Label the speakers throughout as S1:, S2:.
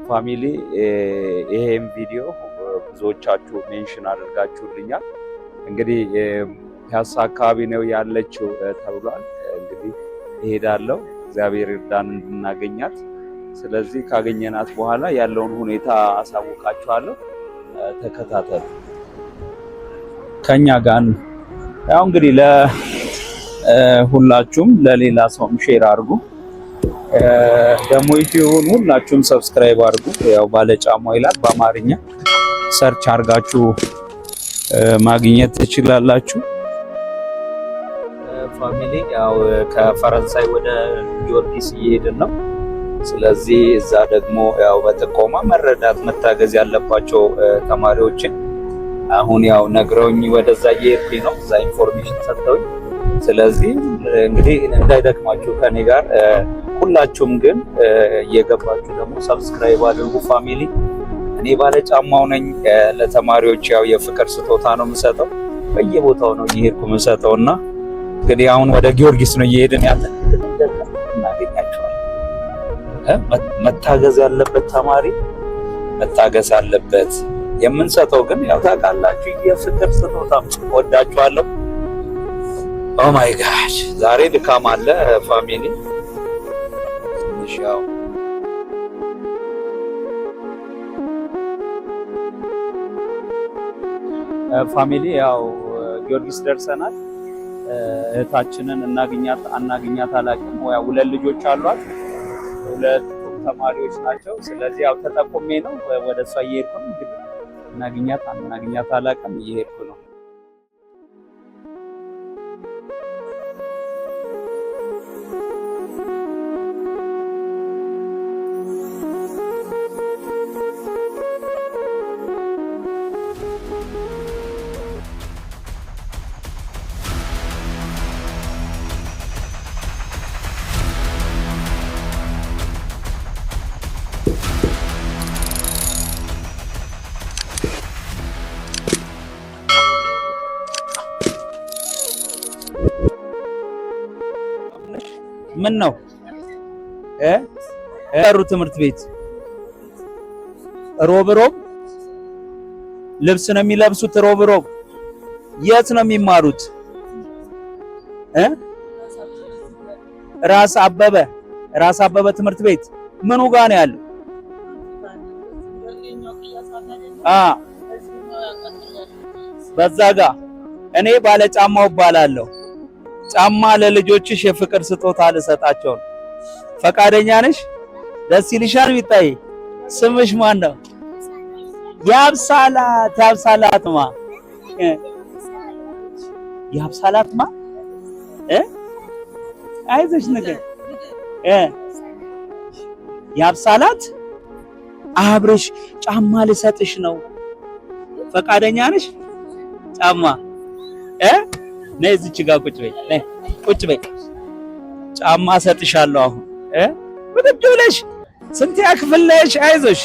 S1: ፋሚሊ ይሄን ቪዲዮ ብዙዎቻችሁ ሜንሽን አድርጋችሁልኛል። እንግዲህ ፒያሳ አካባቢ ነው ያለችው ተብሏል። እንግዲህ እሄዳለሁ፣ እግዚአብሔር ይርዳን እንድናገኛት። ስለዚህ ካገኘናት በኋላ ያለውን ሁኔታ አሳውቃችኋለሁ። ተከታተሉ ከኛ ጋር። ያው እንግዲህ ለሁላችሁም ለሌላ ሰውም ሼር አድርጉ። ደግሞ ዩቲዩብን ሁላችሁም ሰብስክራይብ አድርጉ። ያው ባለጫማው ይላል በአማርኛ ሰርች አድርጋችሁ ማግኘት ትችላላችሁ። ፋሚሊ ያው ከፈረንሳይ ወደ ጊዮርጊስ እየሄድን ነው። ስለዚህ እዛ ደግሞ ያው በጥቆማ መረዳት መታገዝ ያለባቸው ተማሪዎችን አሁን ያው ነግረውኝ ወደዛ እየሄድኩኝ ነው። እዛ ኢንፎርሜሽን ሰጥተውኝ፣ ስለዚህ እንግዲህ እንዳይደክማችሁ ከኔ ጋር ሁላችሁም ግን እየገባችሁ ደግሞ ሰብስክራይብ አድርጉ። ፋሚሊ እኔ ባለጫማው ነኝ። ለተማሪዎች ያው የፍቅር ስጦታ ነው የምሰጠው፣ በየቦታው ነው እየሄድኩ የምሰጠውና እንግዲህ አሁን ወደ ጊዮርጊስ ነው እየሄድን ያለን። እናገኛቸዋለን። መታገዝ ያለበት ተማሪ መታገዝ አለበት። የምንሰጠው ግን ያው ታውቃላችሁ የፍቅር ስጦታ። ወዳችኋለሁ። ኦ ማይ ጋድ ዛሬ ድካም አለ ፋሚሊ። ያው ፋሚሊ ያው ጊዮርጊስ ደርሰናል። እህታችንን አናግኛት አላውቅም። ያው ሁለት ልጆች አሏት፣ ሁለት ተማሪዎች ናቸው። ስለዚህ ያው ተጠቆሜ ነው ወደ እሷ እየሄድኩ ነው። እንግዲህ አናግኛት አላውቅም፣ እየሄድኩ ነው። ምን ነው ሩ ትምህርት ቤት ሮብ ልብስ ነው የሚለብሱት? ሮብ የት ነው የሚማሩት? ራስ አበበ ትምህርት ቤት ምኑ ጋር ነው ያለው? በዛ ጋር እኔ ባለጫማው እባላለሁ። ጫማ ለልጆችሽ የፍቅር ስጦታ ልሰጣቸው ነው። ፈቃደኛ ነሽ? ደስ ይልሻል? ቢታይ ስምሽ ማን ነው? ያብሳላትማ አይዞሽ ነገር ያብሳላት አብረሽ ጫማ ልሰጥሽ ነው። ፈቃደኛ ነሽ? ጫማ ነይ እዚች ጋር ቁጭ በይ። ጫማ ሰጥሻለሁ። አሁን ብድግ ብለሽ ስንተኛ ክፍል ነሽ? አይዞሽ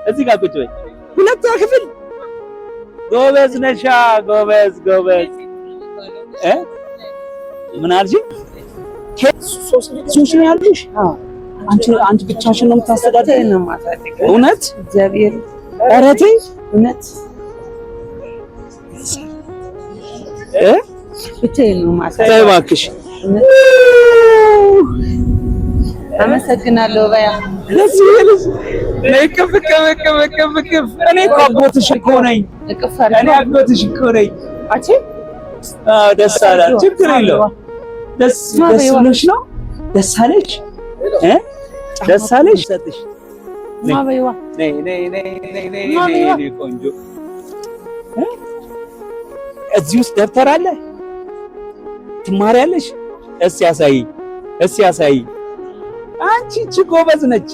S1: እዚህ ጋር ቁጭ በይ። ሁለተኛ ክፍል። ጎበዝ ነሻ፣ ጎበዝ። ምን አልሽኝ? ሶስት ነው ያልሽ? አንቺ ብቻሽን ነው የምታስተዳድረው? እውነት? እግዚአብሔር ኧረ ተይ እውነት ብቻዬን ነው ማሳደግ። ተይ እባክሽ። አመሰግናለሁ። በያ ደስ ይበልሽ። ለከፍ እኔ እኮ አጎትሽ እኮ ነኝ። እኔ አጎትሽ እኮ ነኝ። አቺ ደስ አላት። ችግር የለውም። ደስ ብሎሽ ነው? ደስ አለሽ? ደስ አለሽ? ሰጥሽ ማበይዋ ነይ ቆንጆ። እዚህ ውስጥ ደብተር አለ? ትማሪያለሽ? እስኪ ያሳይ። አንቺ እቺ ጎበዝ ነች።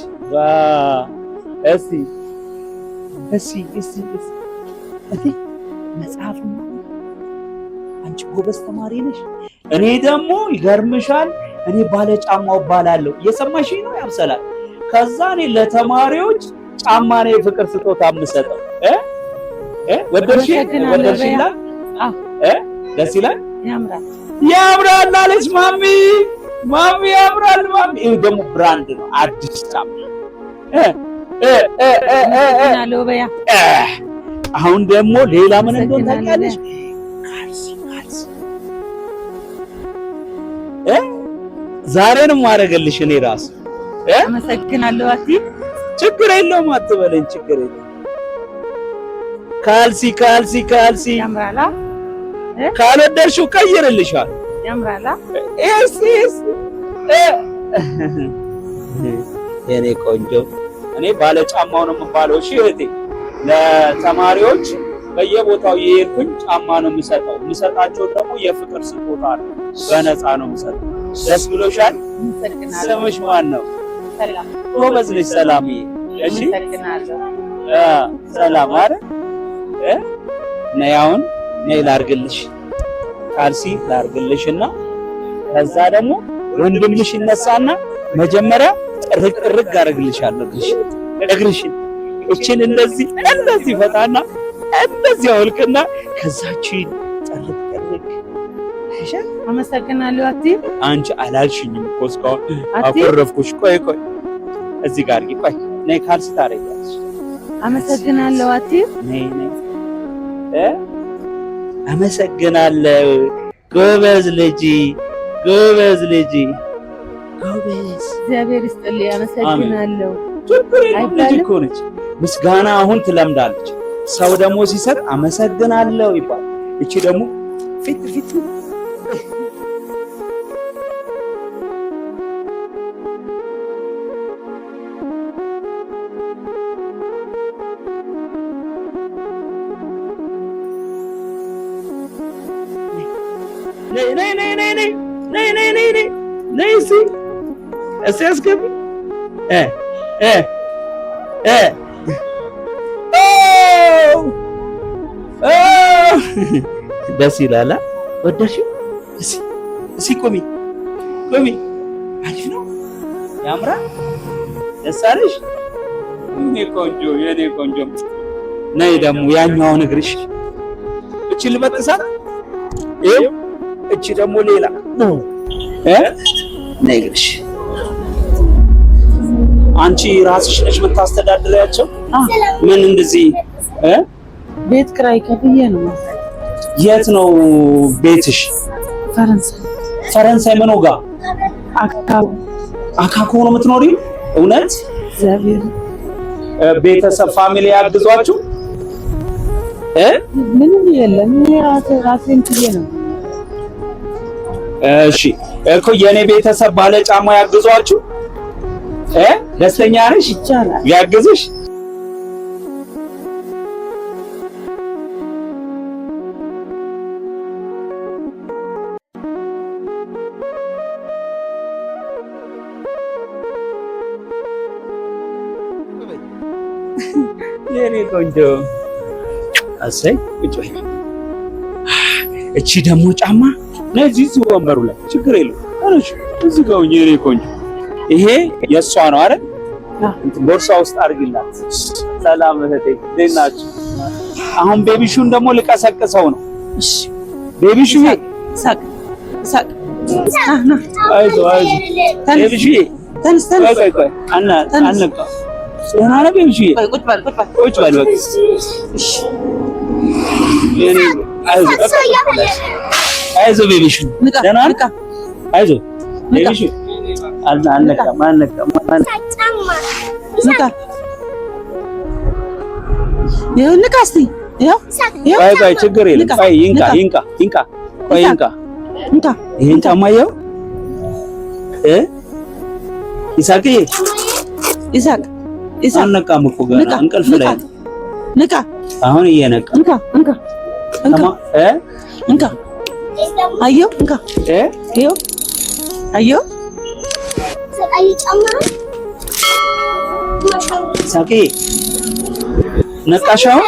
S1: እስኪ መጽሐፍ አንቺ ጎበዝ ተማሪ ነሽ። እኔ ደግሞ ይገርምሻል፣ እኔ ባለጫማው እባላለሁ። እየሰማሽኝ ነው ያብሰላል። ከዛ እኔ ለተማሪዎች ጫማ ነው የፍቅር ስጦታ የምሰጠው። ወደድሽ ይላል። ደስ ይላል። ያምራል አለች ማሚ ያምራል ማሚ። ይሄ ደግሞ ብራንድ ነው፣ አዲስ ጫማ። አሁን ደግሞ ሌላ ምን እንደሆነ ታውቂያለሽ? ዛሬንም ማረገልሽ እኔ ራስ
S2: አመሰግናለሁ። አቲ
S1: ችግር የለውም አትበለኝ፣ ችግር የለውም። ካልሲ
S2: ያምራላ።
S1: ካልወደድሽው ቀይርልሻል።
S2: ያምራላ።
S1: እስ የኔ ቆንጆ፣ እኔ ባለ ጫማው ነው የምባለው። እሺ እህቴ፣ ለተማሪዎች በየቦታው የሄድኩኝ ጫማ ነው የምሰጠው። የምሰጣቸው ደግሞ የፍቅር ስጦታ ነው፣ በነፃ ነው የምሰጠው። ደስ ብሎሻል? ስምሽ ማን ነው?
S2: ሰላም።
S1: ጎበዝ ልጅ ሰላምዬ። እሺ ሰላም አይደል? ነይ አሁን ነይ ላርግልሽ፣ ካልሲ ላርግልሽና ከዛ ደግሞ ወንድምሽ ይነሳና መጀመሪያ ጥርቅ አረግልሻለሁ እግርሽን። እችን እንደዚህ ፈታና እንደዚህ አውልቅና ከዛችን ጥርቅ። እሺ
S2: አመሰግናለሁ። አቲ
S1: አንቺ አላልሽኝም እኮ እስካሁን አቆረፍኩሽ። ቆይ እዚህ ጋር ቆይ ነይ፣ ካልሲ ታረጊያለሽ።
S2: አመሰግናለሁ። አቲ
S1: ነይ አመሰግናለሁ። ጎበዝ ልጅ።
S2: እግዚአብሔር ይስጥልኝ። አመሰግናለሁ።
S1: ችግር የለም፣ ልጅ እኮ ነች። ምስጋና አሁን ትለምዳለች። ሰው ደግሞ ሲሰጥ አመሰግናለሁ ይባላል። እቺ ደግሞ ፊት ነይ እስኪ አስገቢ። ደስ ይላል። ወደድሽው? እስኪ ቁሚ። አሪፍ ነው፣ ያምራል። ደስ አለሽ? የኔ ቆንጆ። ነይ ደግሞ ያኛውን እግርሽ እቺ ልበጥሳት። ይኸው እቺ ደግሞ ሌላ ነው። ነይ እግርሽ። አንቺ ራስሽ ነሽ የምታስተዳድሪያቸው? ምን እንደዚህ
S2: ቤት ኪራይ ከፍዬ ነው።
S1: የት ነው ቤትሽ? ፈረንሳይ። ምኑ ጋር? አካኮ ነው የምትኖሪው? እውነት?
S2: እግዚአብሔር።
S1: ቤተሰብ ፋሚሊ ያግዟችሁ?
S2: ምንም የለም፣ ራሴን ችዬ ነው።
S1: እሺ እኮ የኔ ቤተሰብ ባለ ጫማ ያግዟችሁ? ደስተኛ ነሽ?
S2: ይቻላል
S1: ያግዝሽ? የኔ ቆንጆ አሰይ ቁጭ በይ። እቺ ደግሞ ጫማ ነዚህ ወንበሩ ላይ ችግር የለውም። አረሽ እዚህ ጋር የኔ ቆንጆ፣ ይሄ የሷ ነው አይደል? ቦርሳ ውስጥ አድርጊላት። ሰላም እህቴ፣ እንዴት ናችሁ? አሁን ቤቢሹን ደግሞ ልቀሰቅሰው ነው። እሺ ቤቢሹ
S2: ሳቅ።
S1: አይዞ ቤቢሹ
S2: ተነስ።
S1: ቆይ አነቃ። ደህና ነህ ቤቢሹ?
S2: ቁጭ በል
S1: በቃ። እሺ አይዞ ቤቢሹ፣ ደህና ነህ? አይዞ ቤቢሹ። አነቃ።
S2: ንቃ እስኪ።
S1: ቆይ ችግር የለም። ቆይ ይንቃ። ቆይ ይንቃ። ይሄን ጫማ ይኸው። ይሳቅ አልነቃም እኮ ገና እንቅልፍ ላይ ነው።
S2: ንቃ።
S1: አሁን እየነቃ
S2: እንካ። አየሁ። እንካ። አየሁ።
S1: ሳቂ ነቃሽ? አሁን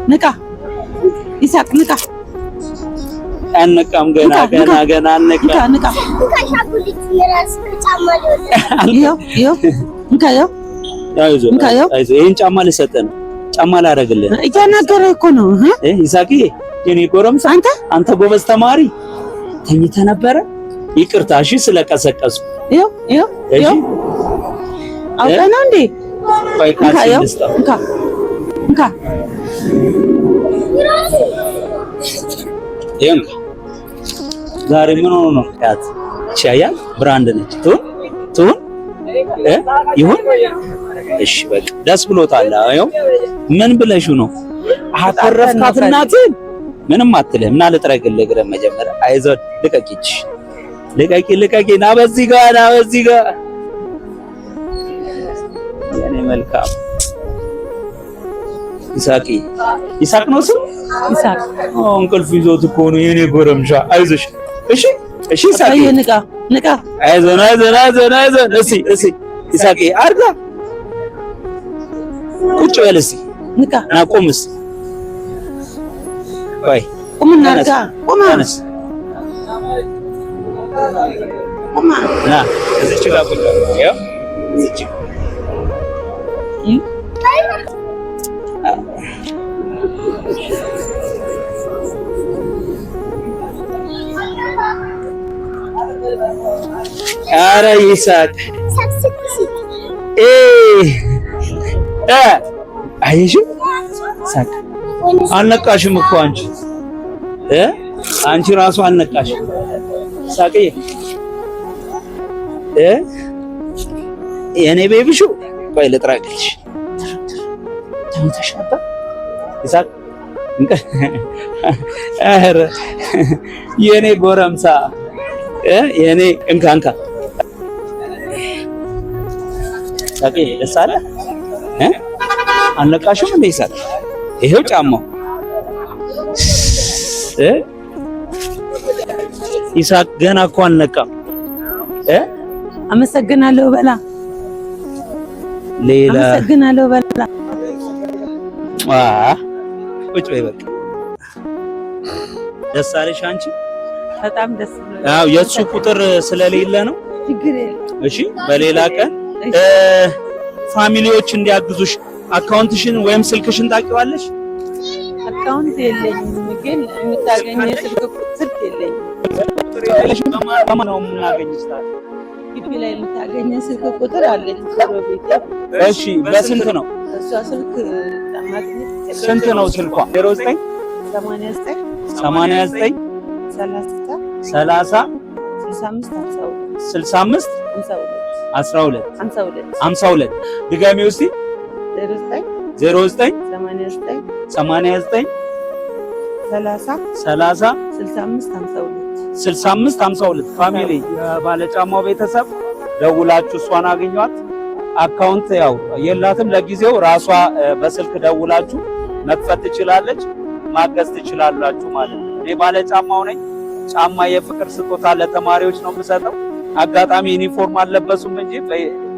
S2: ንቃ ይሳቅ ንቃ።
S1: አንነቃም ገና አንነቃ።
S2: ንቃ
S1: ይሄን ጫማ ልሰጥህ ነው። ጫማ ላደርግልህ
S2: እያናገረ እኮ ነው።
S1: ይሳቅዬ የኔ ጎረምሳ አንተ ጎበዝ ተማሪ ተኝተህ ነበረ። ይቅርታ እሺ ስለቀሰቀስኩ። እሺ
S2: አውቀህ ነው እንዴ?
S1: ቆይ
S2: እንካ
S1: ዛሬ ምን ሆኖ ነው? ያት ቻያል ብራንድ ነች። ትሁን ይሁን። እሺ በቃ ደስ ብሎታል። አየው ምን ብለሽው ነው? አኮረፍካት እናትህን? ምንም አትልህም። እና ልጥረግልህ እግርህን መጀመሪያ። አይዞህ ልቀቂች፣ ልቀቂ። ና በዚህ ጋር የኔ መልካም ይሳቅ ነው ስም
S2: ይሳቅ።
S1: እንቅልፍ ይዞት እኮ ነው የኔ ጎረምሻ። አይዞሽ እሺ ይሳቅ። ንቃ። አይዞን። እሺ ይሳቅ አርጋ ቁጭ በል እስኪ።
S2: ንቃ
S1: ና ቁም እስኪ። ቆይ
S2: ቁምና አርጋ ቁም።
S1: ና እዚች ጋር ቁጭ በል። ያው እዚች ኧረ ይሳቅ አየሽው? ሳቅ አልነቃሽም እኮ አንቺ ራሱ አልነቃሽም። ሳቅዬ የኔ ቤቢሹ ቆይ ልጥራቅልሽ። ተመተሻባ ይሳቅ ኧረ የኔ ጎረምሳ የኔ እንካ ሳቅዬ ደስ አለ? አልነቃሽም እንደ ይሳቅ? ይሄው ጫማው ይሳቅ ገና እኮ አልነቃም።
S2: አመሰግናለሁ በላ።
S1: ሌላ
S2: አመሰግናለሁ በላ።
S1: ቁጭ በይ በቃ። ደስ አለሽ አንቺ?
S2: በጣም ደስ ብሎኛል።
S1: አዎ የእሱ ቁጥር ስለሌለ ነው።
S2: ችግር የለም።
S1: እሺ በሌላ ቀን ፋሚሊዎች እንዲያግዙሽ አካውንትሽን ወይም ስልክሽን ታውቂዋለሽ?
S2: አካውንት የለኝም ግን የምታገኘው ስልክ የለኝም።
S1: በማን ነው የምናገኝሽ?
S2: ግቢ ላይ የምታገኘው ስልክ ቁጥር አለኝ ቤቴ።
S1: እሺ በስንት ነው?
S2: እሷ ስልክ ማግኘት
S1: ስንት ነው ስልኳ? 09
S2: 89 30
S1: 65 52 ድጋሚ ውስጥ 09 89 30 65 52 ፋሚሊ የባለጫማው ቤተሰብ ደውላችሁ እሷን አገኟት። አካውንት ያው የላትም ለጊዜው፣ ራሷ በስልክ ደውላችሁ መክፈት ትችላለች፣ ማገዝ ትችላላችሁ ማለት ነው። እኔ ባለጫማው ነኝ። ጫማ የፍቅር ስጦታ ለተማሪዎች ነው የምሰጠው። አጋጣሚ ዩኒፎርም አልለበሱም እንጂ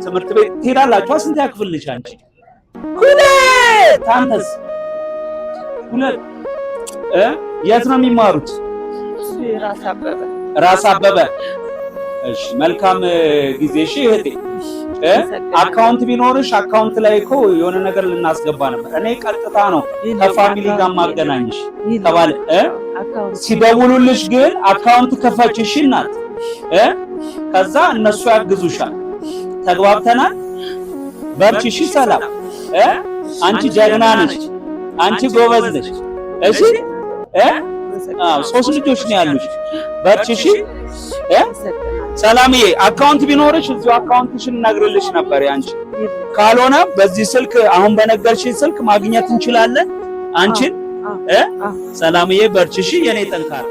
S1: ትምህርት ቤት ትሄዳላችሁ። ስንት ክፍል ነሽ አንቺ? ሁለት። አንተስ? ሁለት። የት ነው የሚማሩት? ራስ አበበ። እሺ መልካም ጊዜ። እሺ እህቴ አካውንት ቢኖርሽ አካውንት ላይ እኮ የሆነ ነገር ልናስገባ ነበር። እኔ ቀጥታ ነው ከፋሚሊ ጋር ማገናኝሽ ተባለ። ሲደውሉልሽ ግን አካውንት ከፈችሽ እናት ከዛ እነሱ ያግዙሻል። ተግባብተናል? በርቺ። እሺ ሰላም። አንቺ ጀግና ነሽ፣ አንቺ ጎበዝ ነሽ። እሺ 3 ልጆች ነው ያሉሽ። በርቺ። እሺ ሰላምዬ አካውንት ቢኖርሽ እዚሁ አካውንትሽን እነግርልሽ ነበር ያንቺ። ካልሆነ በዚህ ስልክ አሁን በነገርሽኝ ስልክ ማግኘት እንችላለን አንቺን። ሰላምዬ በርቺ። እሺ የኔ ጠንካራ